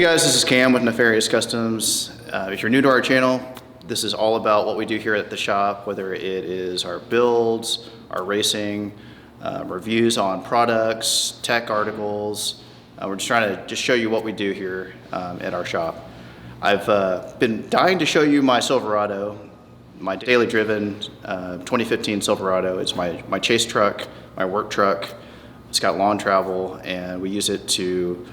Hey guys, this is Cam with Nefarious Customs. If you're new to our channel, this is all about what we do here at the shop, whether it is our builds, our racing, reviews on products, tech articles. We're just trying to show you what we do here at our shop. I've been dying to show you my Silverado, my daily driven 2015 Silverado. It's my chase truck, my work truck. It's got lawn travel, and we use it to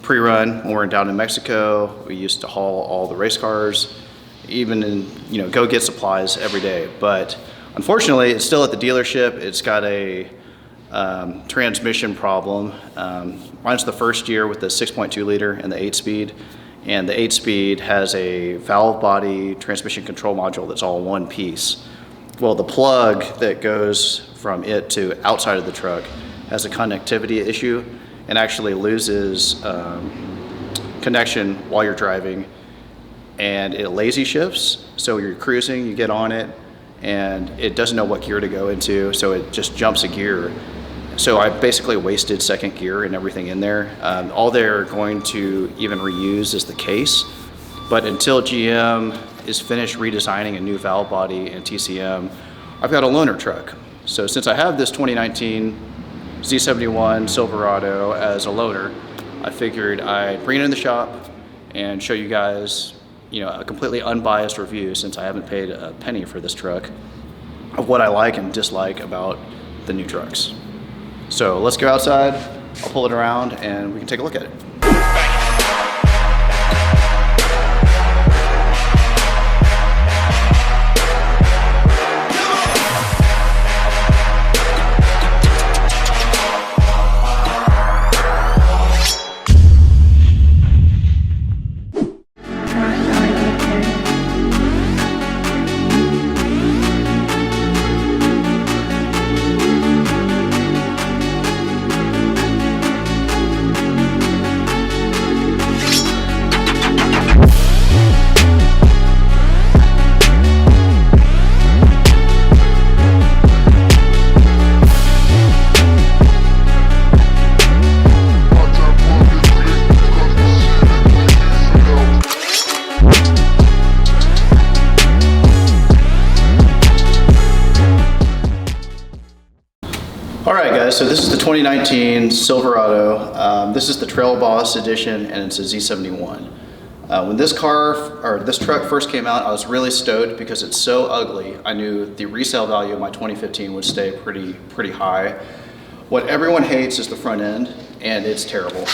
pre-run when we're down in Mexico. We used to haul all the race cars, even go get supplies every day. But unfortunately, it's still at the dealership. It's got a transmission problem. Mine's the first year with the 6.2 liter and the 8-speed. And the 8-speed has a valve body transmission control module that's all one piece. Well, the plug that goes from it to outside of the truck has a connectivity issue and actually loses connection while you're driving, and it lazy shifts. So you're cruising, you get on it, and it doesn't know what gear to go into, so it just jumps a gear. So I basically wasted second gear and everything in there. All they're going to even reuse is the case, but until GM is finished redesigning a new valve body and TCM, I've got a loaner truck. So since I have this 2019 Z71 Silverado as a loaner, I figured I'd bring it in the shop and show you guys, a completely unbiased review, since I haven't paid a penny for this truck, of what I like and dislike about the new trucks. So let's go outside, I'll pull it around and we can take a look at it. Alright guys, so this is the 2019 Silverado. This is the Trail Boss edition, and it's a Z71. When this truck first came out, I was really stoked because it's so ugly. I knew the resale value of my 2015 would stay pretty high. What everyone hates is the front end, and it's terrible.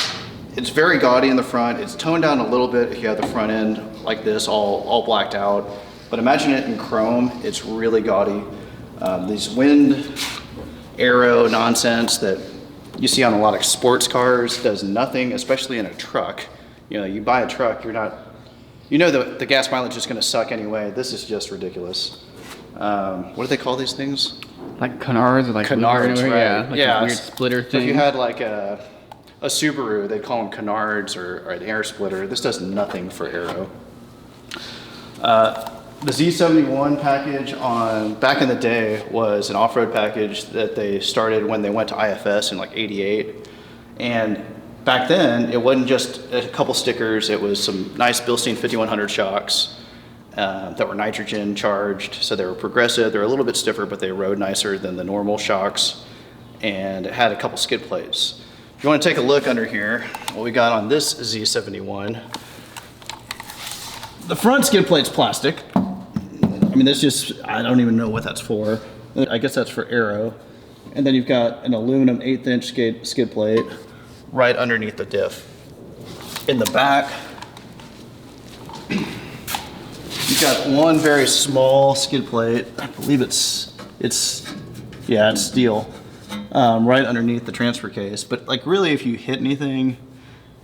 It's very gaudy in the front. It's toned down a little bit if you have the front end like this, all blacked out. But imagine it in chrome. It's really gaudy. These wind arrow nonsense that you see on a lot of sports cars does nothing, especially in a truck. You buy a truck, the gas mileage is going to suck anyway. This is just ridiculous. What do they call these things? Like canards, or like canards, right? Yeah, like a weird splitter thing. If you had like a Subaru, they'd call them canards, or an air splitter. This does nothing for aero. The Z71 package back in the day was an off-road package that they started when they went to IFS in like '88. And back then, it wasn't just a couple stickers, it was some nice Bilstein 5100 shocks that were nitrogen charged. So they were progressive, they were a little bit stiffer, but they rode nicer than the normal shocks. And it had a couple skid plates. If you want to take a look under here, what we got on this Z71, the front skid plate's plastic. I don't even know what that's for. I guess that's for aero. And then you've got an aluminum 1/8" skid plate right underneath the diff. In the back, you've got one very small skid plate. I believe it's steel, right underneath the transfer case. But really, if you hit anything,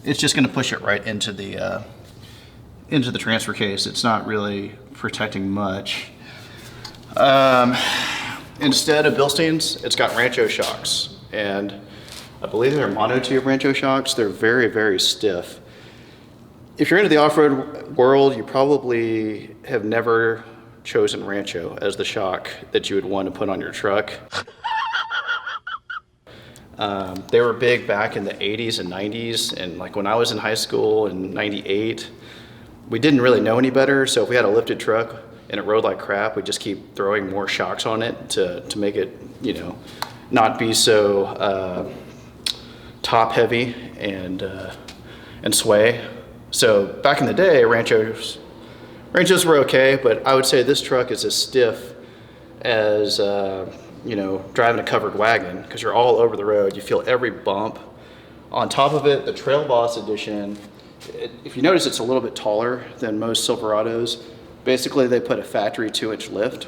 it's just going to push it right into the transfer case. It's not really protecting much. Instead of Bilsteins, it's got Rancho shocks, and I believe they're monotube Rancho shocks. They're very, very stiff. If you're into the off-road world, you probably have never chosen Rancho as the shock that you would want to put on your truck. They were big back in the 80s and 90s, and like when I was in high school in 98, we didn't really know any better, so if we had a lifted truck and it rode like crap, we'd just keep throwing more shocks on it to make it, you know, not be so top heavy and sway. So back in the day, Ranchos were okay, but I would say this truck is as stiff as you know, driving a covered wagon, because you're all over the road. You feel every bump. On top of it, the Trail Boss Edition, if you notice, it's a little bit taller than most Silverados. Basically, they put a factory 2-inch lift.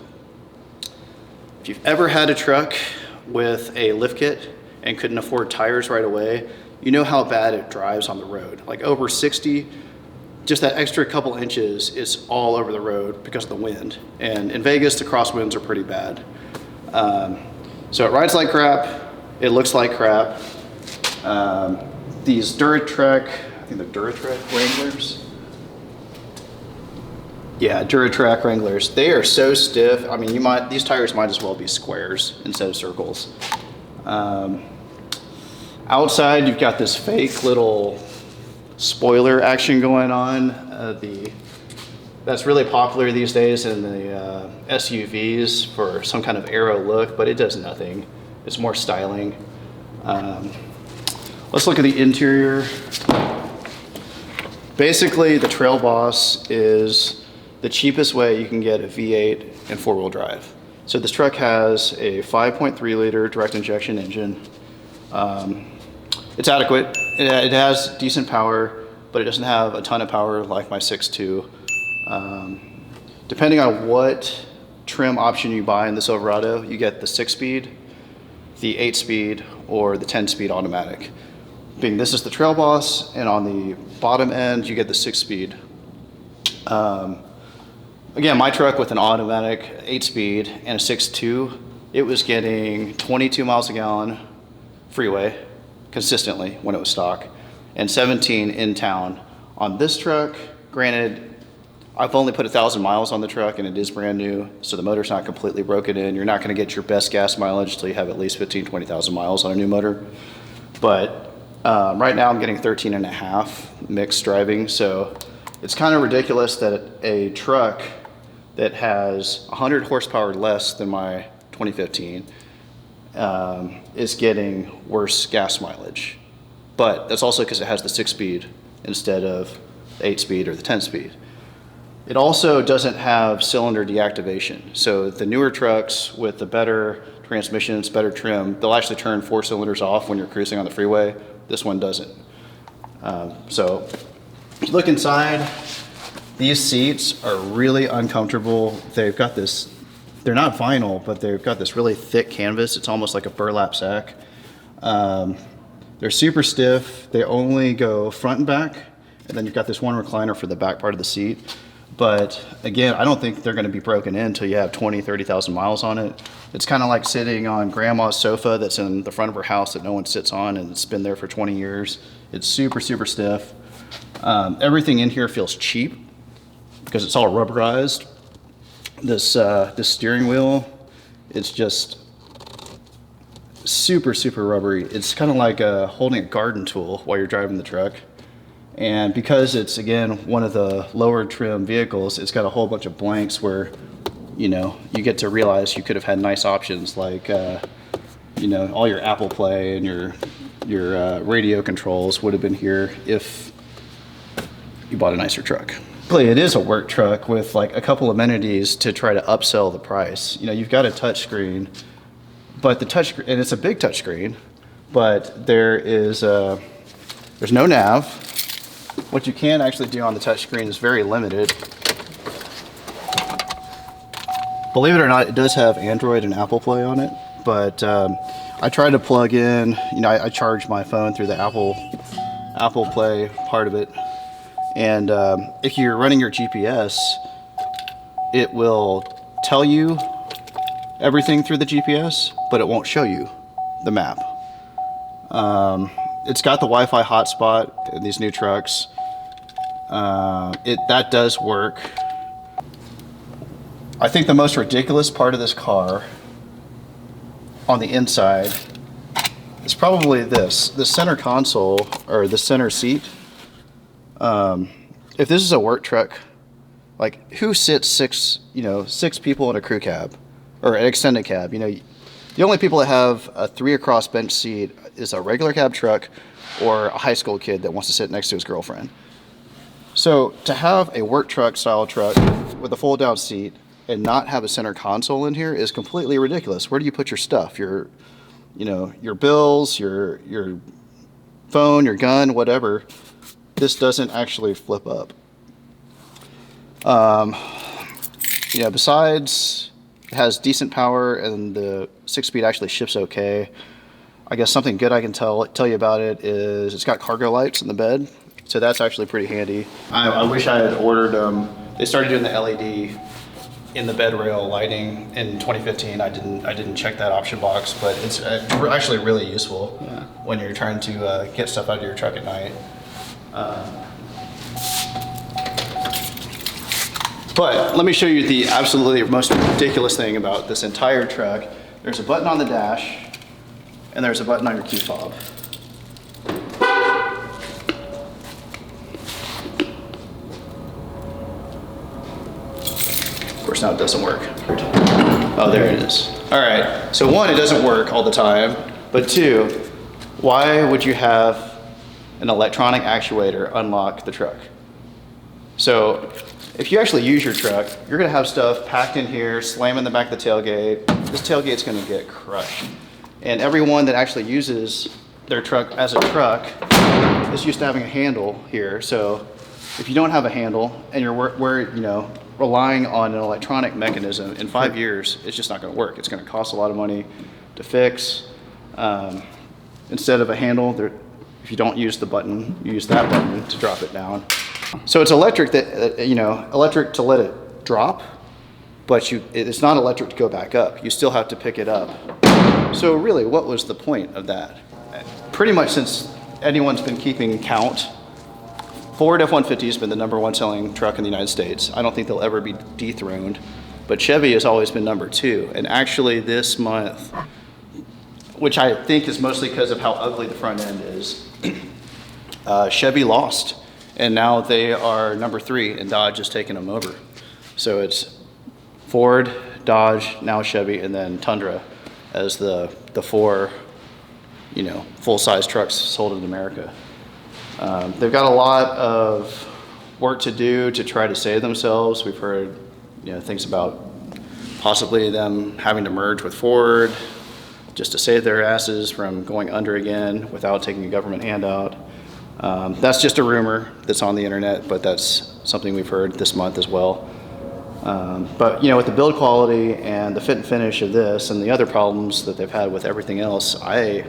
If you've ever had a truck with a lift kit and couldn't afford tires right away, you know how bad it drives on the road. Like over 60, just that extra couple inches is all over the road because of the wind. And in Vegas, the crosswinds are pretty bad. So it rides like crap, it looks like crap. These Duratrek, I think they're Duratrek Wranglers. Yeah, Duratrek Wranglers. They are so stiff. I mean, these tires might as well be squares instead of circles. Outside, you've got this fake little spoiler action going on. That's really popular these days in the SUVs for some kind of aero look, but it does nothing. It's more styling. Let's look at the interior. Basically, the Trail Boss is the cheapest way you can get a V8 and four-wheel drive. So this truck has a 5.3 liter direct injection engine. It's adequate. It has decent power, but it doesn't have a ton of power like my 6.2. Depending on what trim option you buy in the Silverado, you get the 6-speed, the 8-speed, or the 10-speed automatic. Being this is the Trail Boss, and on the bottom end, you get the 6-speed. Again, my truck with an automatic 8-speed and a 6.2, it was getting 22 miles a gallon freeway consistently when it was stock, and 17 in town. On this truck, granted, I've only put 1,000 miles on the truck and it is brand new, so the motor's not completely broken in. You're not gonna get your best gas mileage until you have at least 15, 20,000 miles on a new motor. But right now I'm getting 13 and a half mixed driving, so it's kind of ridiculous that a truck that has 100 horsepower less than my 2015 is getting worse gas mileage. But that's also because it has the 6-speed instead of the 8-speed or the 10-speed. It also doesn't have cylinder deactivation. So the newer trucks with the better transmissions, better trim, they'll actually turn 4 cylinders off when you're cruising on the freeway. This one doesn't. So if you look inside, these seats are really uncomfortable. They've got this, they're not vinyl, but they've got this really thick canvas. It's almost like a burlap sack. They're super stiff. They only go front and back. And then you've got this one recliner for the back part of the seat. But again, I don't think they're going to be broken in until you have 20, 30,000 miles on it. It's kind of like sitting on grandma's sofa that's in the front of her house that no one sits on, and it's been there for 20 years. It's super, super stiff. Everything in here feels cheap because it's all rubberized. This steering wheel, it's just super, super rubbery. It's kind of like holding a garden tool while you're driving the truck. And because it's, again, one of the lower trim vehicles, it's got a whole bunch of blanks where, you know, you get to realize you could have had nice options like, you know, all your Apple Play and your radio controls would have been here if you bought a nicer truck. Really, it is a work truck with like a couple amenities to try to upsell the price. You know, you've got a touch screen, but the touch, and it's a big touch screen, but there's no nav. What you can actually do on the touchscreen is very limited. Believe it or not, it does have Android and Apple Play on it, but I try to plug in, you know, I charge my phone through the Apple Play part of it, and if you're running your GPS, it will tell you everything through the GPS, but it won't show you the map. It's got the Wi-Fi hotspot in these new trucks. That does work. I think the most ridiculous part of this car on the inside is probably this. The center console, or the center seat. If this is a work truck, like who sits six people in a crew cab or an extended cab? You know, the only people that have a 3 across bench seat is a regular cab truck or a high school kid that wants to sit next to his girlfriend. So to have a work truck style truck with a fold down seat and not have a center console in here is completely ridiculous. Where do you put your stuff? Your bills, your phone, your gun, whatever. This doesn't actually flip up. Besides it has decent power and the 6-speed actually shifts okay. I guess something good I can tell you about it is it's got cargo lights in the bed. So that's actually pretty handy. I wish I had ordered them. They started doing the LED in the bed rail lighting in 2015. I didn't check that option box, but it's actually really useful when you're trying to get stuff out of your truck at night. But let me show you the absolutely most ridiculous thing about this entire truck. There's a button on the dash, and there's a button on your key fob. Of course, now it doesn't work. Oh, there it is. All right, so 1, it doesn't work all the time, but 2, why would you have an electronic actuator unlock the truck? So if you actually use your truck, you're gonna have stuff packed in here, slam in the back of the tailgate. This tailgate's gonna get crushed. And everyone that actually uses their truck as a truck is used to having a handle here. So if you don't have a handle and you're relying on an electronic mechanism, in 5 years, it's just not gonna work. It's gonna cost a lot of money to fix. Instead of a handle, if you don't use the button, you use that button to drop it down. So it's electric electric to let it drop, but it's not electric to go back up. You still have to pick it up. So really, what was the point of that? Pretty much since anyone's been keeping count, Ford F-150 has been the #1 selling truck in the United States. I don't think they'll ever be dethroned, but Chevy has always been #2. And actually this month, which I think is mostly because of how ugly the front end is, Chevy lost. And now they are #3 and Dodge is taking them over. So it's Ford, Dodge, now Chevy, and then Tundra as the 4, full-size trucks sold in America. They've got a lot of work to do to try to save themselves. We've heard, things about possibly them having to merge with Ford just to save their asses from going under again without taking a government handout. That's just a rumor that's on the internet, but that's something we've heard this month as well. But with the build quality and the fit and finish of this and the other problems that they've had with everything else, I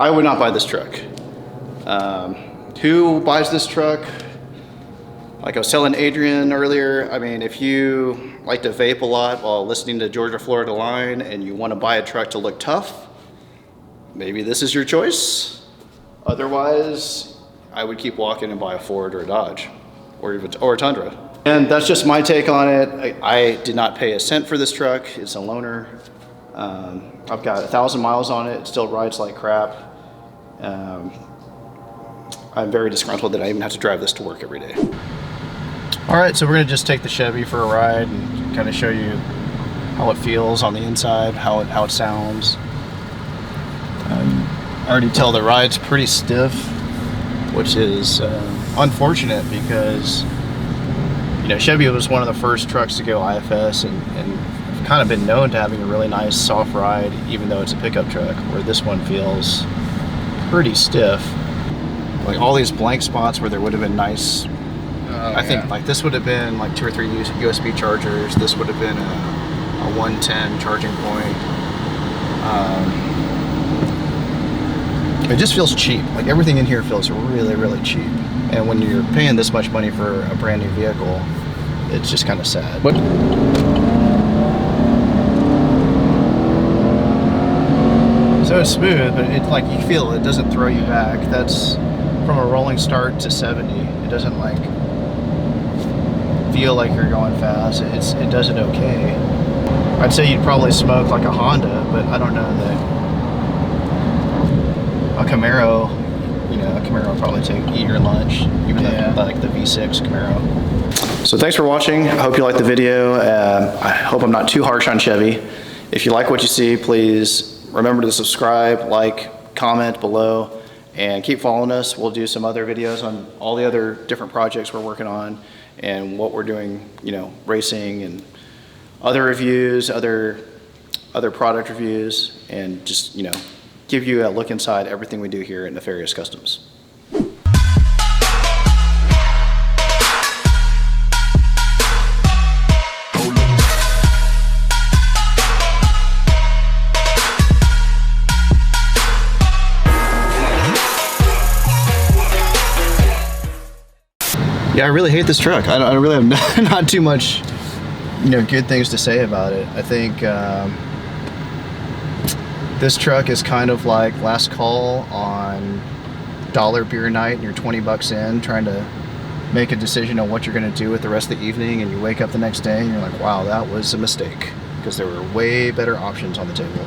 would not buy this truck. Who buys this truck? Like I was telling Adrian earlier, I mean, if you like to vape a lot while listening to Georgia Florida Line and you want to buy a truck to look tough, maybe this is your choice. Otherwise, I would keep walking and buy a Ford or a Dodge or a Tundra. And that's just my take on it. I did not pay a cent for this truck. It's a loaner. I've got 1,000 miles on it. It still rides like crap. I'm very disgruntled that I even have to drive this to work every day. All right, so we're gonna just take the Chevy for a ride and kind of show you how it feels on the inside, how it sounds. I already tell the ride's pretty stiff, which is unfortunate because Chevy was one of the first trucks to go IFS and kind of been known to having a really nice soft ride, even though it's a pickup truck, where this one feels pretty stiff. Like all these blank spots where there would have been nice, I think like this would have been like 2 or 3 USB chargers. This would have been a 110 charging point. It just feels cheap. Like everything in here feels really, really cheap. And when you're paying this much money for a brand new vehicle, it's just kind of sad. What? So it's smooth, but it's like you feel it doesn't throw you back. That's from a rolling start to 70. It doesn't like feel like you're going fast. It does it okay. I'd say you'd probably smoke like a Honda, but I don't know that a Camaro, you know, a Camaro would probably eat your lunch, even Yeah. like the V6 Camaro. So thanks for watching. I hope you liked the video. I hope I'm not too harsh on Chevy. If you like what you see, please remember to subscribe, like, comment below, and keep following us. We'll do some other videos on all the other different projects we're working on and what we're doing, you know, racing and other reviews, other product reviews, and just, you know, give you a look inside everything we do here at Nefarious Customs. Yeah, I really hate this truck. I really have not too much, you know, good things to say about it. I think this truck is kind of like last call on dollar beer night, and you're 20 bucks in trying to make a decision on what you're going to do with the rest of the evening, and you wake up the next day and you're like, wow, that was a mistake, because there were way better options on the table.